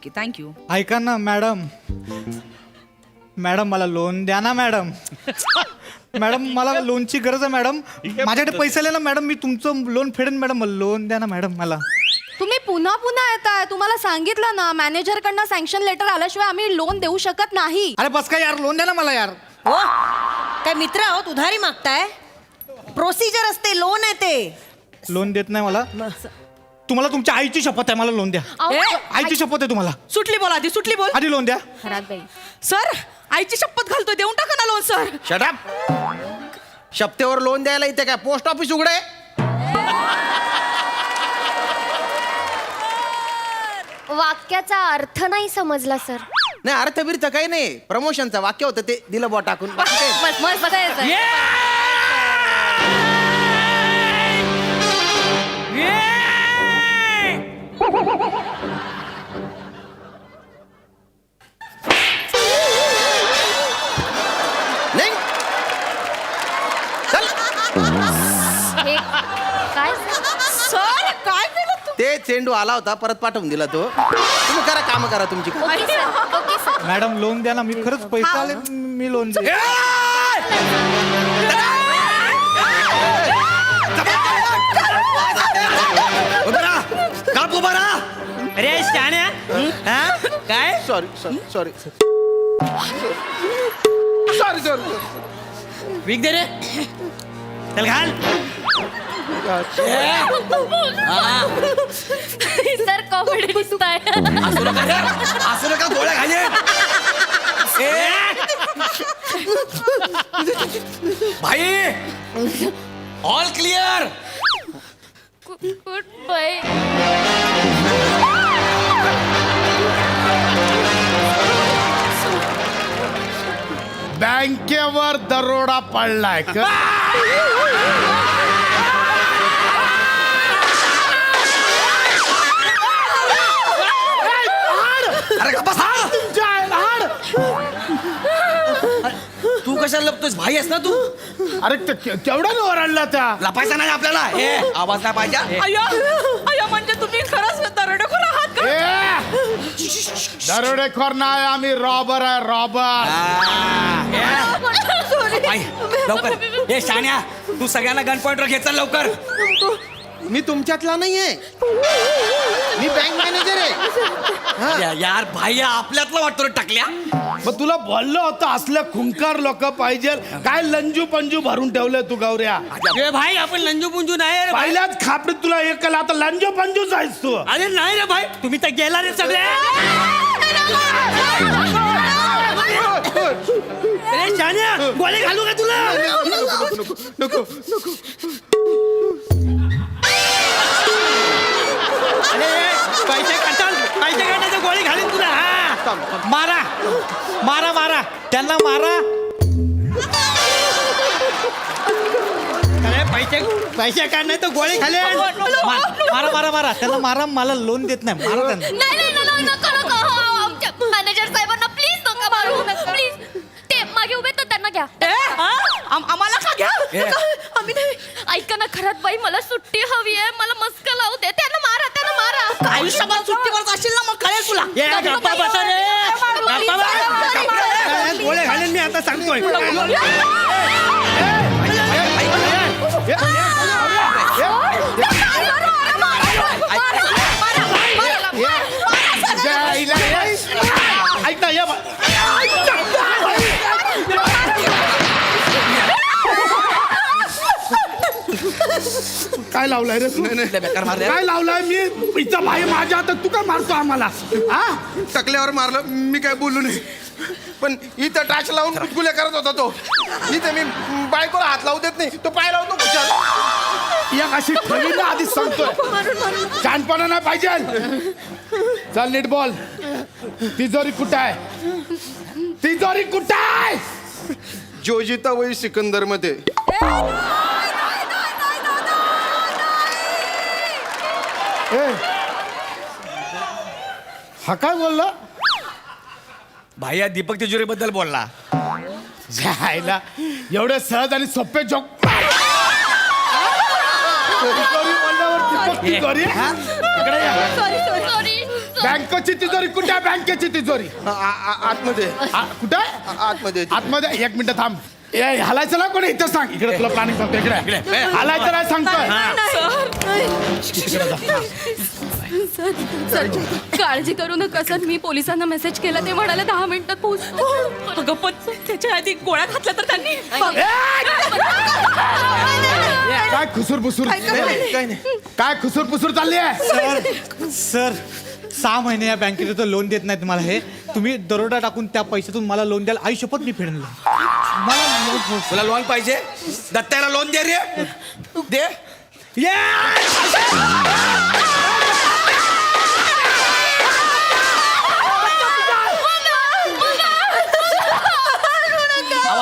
Okay thank you. ऐका ना madam, madam मला लोन द्या ना मॅडम. मॅडम मला लोनची गरज आहे मॅडम. माझ्याकडे पैसे आले ना मॅडम, मी तुमचं लोन फेडेन मॅडम. मला लोन द्या ना मॅडम मला. तुम्ही पुन्हा पुन्हा येताय. तुम्हाला सांगितलं ना मॅनेजर कडनं सँक्शन लेटर आल्याशिवाय आम्ही लोन देऊ शकत नाही. अरे बस काय यार, लोन द्या ना मला यार. हो काय मित्र आहोत, उधारी मागताय? प्रोसिजर असते, लोन आहे ते. लोन देत नाही मला. तुम्हाला तुमच्या आईची शपथ आहे, मला लोन द्या. आईची शपथ आहे तुम्हाला. सुटली बोल आधी, सुटली बोल. आधी लोन द्या. बाई सर आईची शपथ घालतोय, देऊन टाका ना लोन सर. शटअप. शपथेवर लोन द्यायला इथे काय पोस्ट ऑफिस उघडे? वाक्याचा अर्थ नाही समजला सर. नाही अर्थ बिर्थ काही नाही, प्रमोशनचं वाक्य होतं ते दिलं बॉ टाकून. बाकी काही नाही. मस्त बसायचं. नाही चल. हे काय सर काय केलं तू? ते चेंडू आला होता, परत पाठवून दिला तो. तुम्ही करा, काम करा तुमची. Okay sir, okay sir. Madam loan द्या ना, मी खरंच पैसे आले, मी लोन द्या. अरे शाण्या, काय sorry sorry sorry sorry sorry. विक दे रे. चल घाल. सर कॉमेडी दिसताय. असू नका रे, असू नका, गोळ्या घाले. भाई ऑल क्लिअर. Good bye. बँकेवर दरोडा पडलाय का? अरे का बस. तुमच्या आईला हाड. तू कशाला लपतोस? भाई आहेस ना तू. अरे केवढ्याने ओरडला त्या? लपायचा नाही आपल्याला. आवाज नाही पाहिजे. अय्या अय्या, म्हणजे तुम्ही खरंच दरोडेखोर आहात का? दरोडेखोर नाही, आम्ही रॉबर आहे, रॉबर. भाई लवकर. हे शाण्या, तू सगळ्यांना गन पॉइंटवर घेत चल लवकर. मी तुमच्यातला नाहीये, मी बँक मॅनेजर आहे. यार भाई आपल्यातलं वाटतो रे टाकल्या. मग तुला बोललो होतं असले खुंकार लोक पाहिजे. काय लंजू पंजू भरून ठेवलंय तू गौऱ्या? ए भाई आपण लंजू पुंजू नाही रे. पहिल्याच खापडीत तुला एक केला, आता लंजू पंजू जायस तू. अरे नाही रे भाई, तुम्ही तर गेला रे सगळे. अरे शाण्या, गोळी घालू का तुला? नको. अरे पैसे काढायचं, गोळी घालीन तुला. मारा मारा मारा त्यांना मारा. अरे पैसे काढ नाही तर गोळी घालेन. मारा मारा मारा त्यांना मारा. मला लोन देत नाही, मारा त्यांना. नाही नका नका. आमच्या मॅनेजर साहेबांना प्लीज नका मारू. प्लीज ते मागे उभे तर त्यांना घ्या. आम्हाला का घ्या? आम्ही नाही. ऐका ना खरंच बाई, मला सुट्टी हवी आहे. मला मस्का लावू दे. त्यांना मारा. आयुष्यभर सुट्टीवर जाशील ना, मग कळेल तुला. गप्पा बसा रे. गोळ्या घालेन मी आता सांगतोय. ऐक ना, काय लावलाय रे? बेकार मार रे. काय लावलाय? मी इथं भाई माझ्या हातात, तू काय मारतो आम्हाला? हा, टकल्यावर मारलं, मी काय बोललो नाही. पण इथं टाच लावून गुदगुल्या करत होता तो. इथं मी बायकोला हात लावू देत नाही, तो पाय लावतो खुशाल. एक अशी ठेवी ना, आधीच सांगतोय. शहाणपणा नाही पाहिजे. चल नीट बोल. तिजोरी कुठं आहे? तिजोरी कुठं आहे? जोजिता वही सिकंदर मध्ये. हा काय बोलला? भाई या दीपक तिजोरी बद्दल बोलला. जायला एवढे सहज आणि सोपे जोक. तिजोरी बोलल्यावर दीपक तिजोरी? सॉरी बँकेची तिजोरी कुठे आहे? बँकेची तिजोरी आतमध्ये कुठे आहे? आतमध्ये आतमध्ये. एक मिनिट थांब. ए हलायचं ना कोणी इथं सांग. इकडे तुला प्लॅनिंग सांगतो. इकडे हलायचं नाही सांगतोय. सर सर काळजी करू नका सर. मी पोलिसांना मेसेज केला, ते म्हणाले 10 मिनिटात पोहोचतो. अगं पण त्याच्या आधी गोळ्या घातल्या तर त्यांनी काय खुसूर पुसूर काही नाही. काय खुसूर पुसूर चालली आहे? सर 6 महिने या बँकेत लोन देत नाहीत मला. हे तुम्ही दरोडा टाकून त्या पैशातून मला लोन द्याल. आई शपथ मी फेडून तुला लोन पाहिजे? दत्ताला लोन दे रे. दे.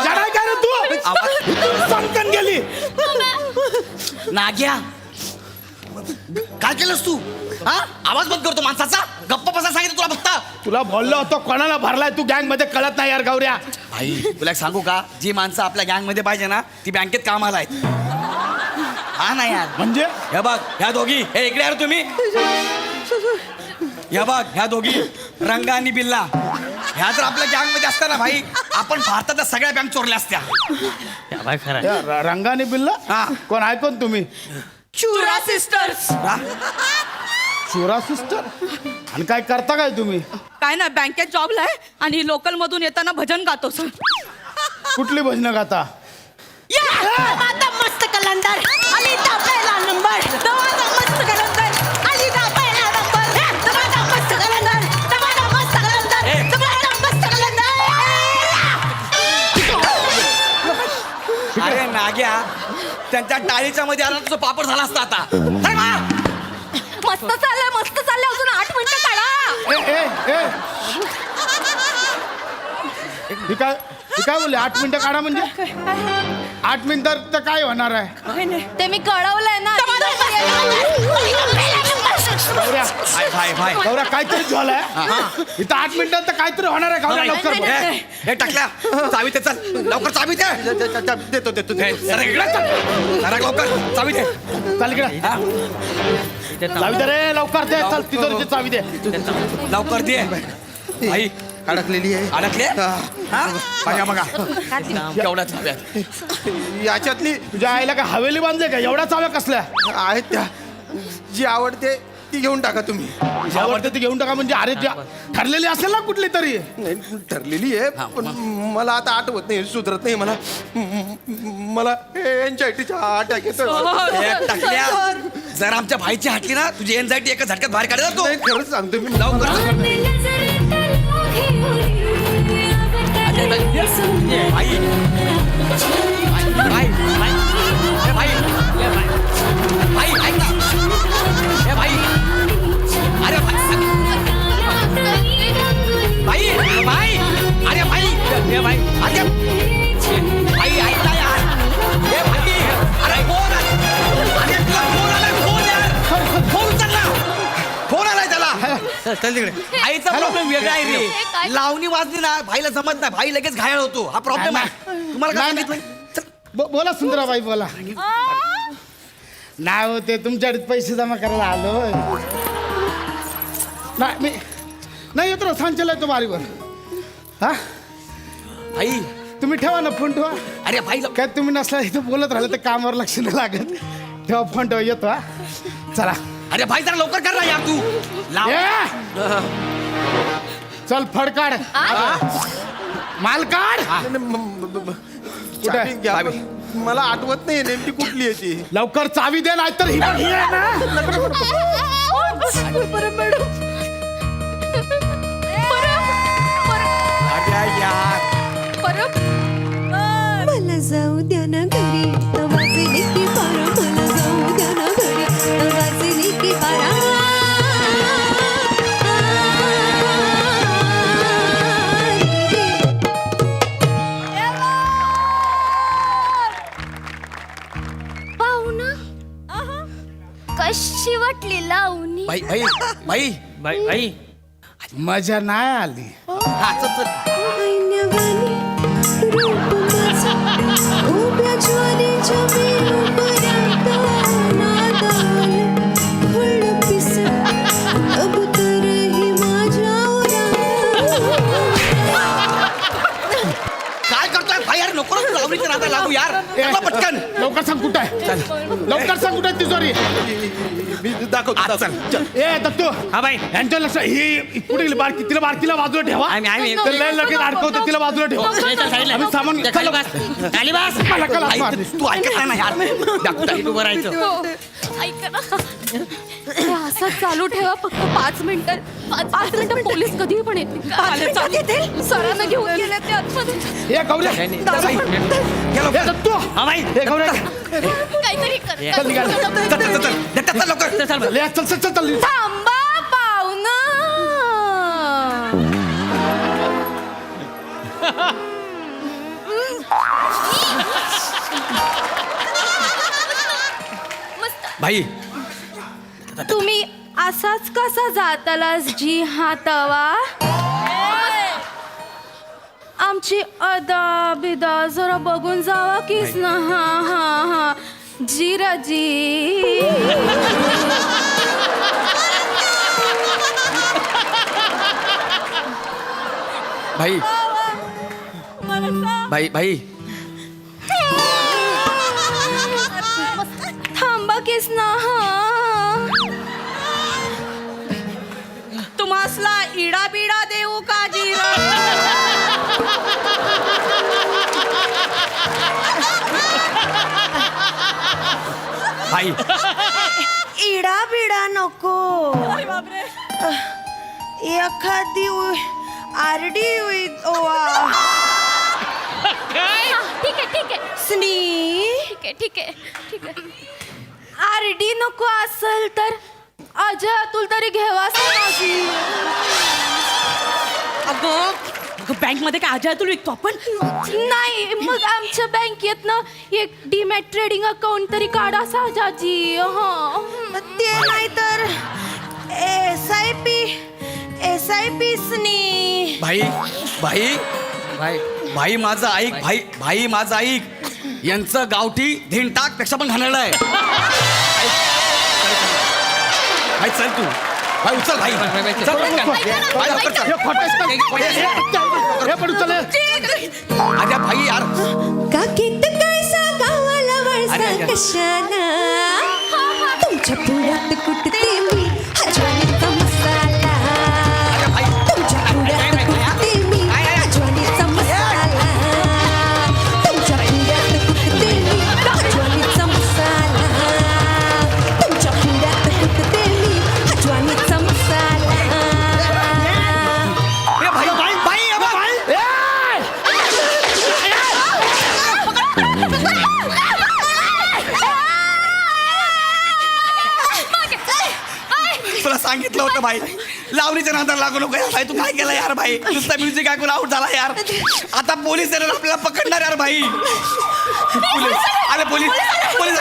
जडाय काय रे तू? संकन गेली. नाग्या काय केलंस तू? हा आवाज बंद करतो माणसाचा. गप्पा बसा सांगितलं तुला बघता. तुला बोललो होतो कोणाला भरलाय तू गँग मध्ये, कळत नाही यार गौऱ्या. भाई तुला एक सांगू का, जी माणसं आपल्या गँग मध्ये पाहिजे ना ती बँकेत कामाला आहेत. हा ना यार. म्हणजे हे बघ ह्या दोघी, हे इकडे यार तुम्ही. हे बघ ह्या दोघी रंगा आणि बिल्ला, ह्या जर आपल्या गँग मध्ये असता ना भाई, आपण भारताच्या सगळ्या बँक चोरल्या असत्या. या रंगाने बिल्ला. हा. कोण आहे कोण तुम्ही? चुरा सिस्टर्स. चोरा सिस्टर. आणि काय करता काय तुम्ही? काय ना बँकेत जॉबला आहे आणि लोकल मधून येताना भजन गातो सर. कुठली भजनं गाता? आता मस्त कलंदर आली दा पहिला नंबर. दवाचा मस्त कलंदर आली दा पहिला नंबर. दवाचा मस्त कलंदर, दवाचा मस्त कलंदर, दवाचा मस्त कलंदर. अरे नाग्या, त्यांच्या टाळीच्या मध्ये आला तुझा पापड झाला असता आता. काय बा? मस्त चाललंय, मस्त चाललंय. अजून 8 मिनिटं काढा. ए ही काय बोलले? 8 मिनिटं काढा म्हणजे 8 मिनिटात तर काय होणार आहे? ते मी कळवलंय ना. गौऱ्या भाई गौऱ्या काहीतरी झालंय इथं. 8 मिनिटात तर काहीतरी होणार आहे. गौऱ्या लवकर बोल. हे टाकल्या चावी ते. चल लवकर चावी दे. देतो जरा इकडे चल. जरा लवकर चावी दे. चाल इकडे. चावी दे रे लवकर. दे चल तिजोरीची चावी दे. लवकर दे. भाई अडकलेली आहे. अडकले. हा बघा बघा केवढ्या चाव्या. याच्यातली तुझ्या आईला काय हवेली बांधले का? एवढ्या चाव्या कसल्या आहेत त्या. जी आवडते ती घेऊन टाका तुम्ही. आवडते ती घेऊन टाका म्हणजे? अरे ठरलेली असेल ना कुठली तरी. नाही, ठरलेली आहे पण मला आता आठवत नाही, सुधरत नाही मला. मला एन्झायटीच्या अटॅक येतो. टाकल्या जर आमच्या भाईची हाटली ना तुझी एन्झायटी एका झटक्यात बाहेर काढला जातो. नाही, खरंच सांगतो मी. भाई ऐक ना. ए भाई अरे भाई अरे भाई अरे भाई ऐक ना यार. ए भाई अरे फोन अरे तुला फोन आलाय. फोन यार फोन उचलला. फोन आलाय त्याला. चल तिकडे. आईचा प्रॉब्लेम वेगळा आहे रे. लावणी वाजली ना भाईला जमत नाही. भाई लगेच घायल होतो. हा प्रॉब्लेम आहे. तुम्हाला काय सांगितलं? बोला सुंदराबाई बोला. नाही होते तुमच्याकडे पैसे जमा करायला आलो. नाही मी नाही येतो सांचल येतो बारीवर. हा भाई तुम्ही ठेवा ना फोन ठेवा. अरे भाई काय तुम्ही नसला इथं बोलत राहिलं तर कामावर लक्ष नाही लागत. ठेवा फोन ठेवा. येतो हा. चला. अरे भाई जरा लवकर कर ना यार तू. लाव. ये. चल फड काढ. माल काढ. चावी घ्या, पण मला आठवत नाही नेमकी कुठली आहे ती. लवकर चावी दे नाही तर ही आहे ना. मला जाऊ द्या ना घरी वाजली की बारा. मला जाऊ द्या ना घरी वाजली की बारा. पाहुणा कशी वाटली लावणी? भाई भाई भाई भाई भाई मजा नाही आली. हा चल चल. ऐनवाणी रूप माझं उभ्या ज्वारीच्या मेरुपर्यंत नादाल फळ पिसं कबूतरही भाई यार नको ना लावणीच्या नादाला लागू यार चला पटकन लवकर सांग कुठं आहे लवकर सांग कुठं आहे तिजोरी मी दाखवतो चल ए दत्तू हा बाई यांच्या लक्ष ही कुठे गेली बारकी तिला बारकीला बाजूला ठेवा आम्ही तर लय लगेच अडकवतो तिला बाजूला ठेवा आम्ही सामान चला. मला कला आई, मारली. तू ऐकत नाही ना यार उभं राहायचं ऐका ना हे असंच चालू ठेवा फक्त 5 मिनिटं 5 मिनिटं पोलीस कधीही पण येतील सरांना घेऊन गेले ते आतमध्ये ए गौऱ्या ए दत्तू हा बाई ए गौऱ्या काहीतरी कर चल निघाल. चल लवकर चल ले, चल चल चल चल थांबा पाहुणा मस्त भाई तुम्ही असाच कसा जातालास जी हातावा आमची अदा बिदा जरा बघून जावा कीच ना हा हा हा जीराजी भाई भाई भाई थांबा कीच ना हा तुम्हासला इडा बिडा देऊ का जिरा भाई इडा बिडा नको अरे बापरे एखादी आरडी ओवा ठीक आहे स्नी ठीक आहे आरडी नको असेल तर अजय अतुल तरी घेवास माझी अगं बँक मध्ये काय अजय तुला विकतो आपण नाही मग आमच्या बँकेत ना एक डीमॅट ट्रेडिंग अकाउंट तरी काढा साजाजी हा ते नाही तर SIP स्नी भाई भाई भाई भाई माझं ऐक भाई भाई माझं ऐक यांचं गावठी धिंटाक पेक्षा पण घाणेरडं आहे भाई चल तू भाई उचल भाई चल पटकन. भाई, लवकर चल. हे खोटं हे पडू चल अरे भाई यार काकीत कैसा गावाला वळसा अरे. कशाला तुमच्या पुढ्यात कुठते मी हजवानीचा मसाला भाई तुमच्या पुढ्यात कुठते मी हजवानीचा मसाला तुमच्या पुढ्यात कुठते मी हजवानीचा मसाला तुमच्या पुढ्यात कुठते मी हजवानीचा मसाला ए भाई भाई भाई अबे भाई तुला सांगितलं होतं भाई लावणीच्या नादाला लागू नको यार भाई तू काय केलं यार भाई नुसता म्युझिक ऐकून आउट झाला यार आता पोलीस येणार आपल्याला पकडणार यार भाई पोलीस अरे पोलीस पोलीस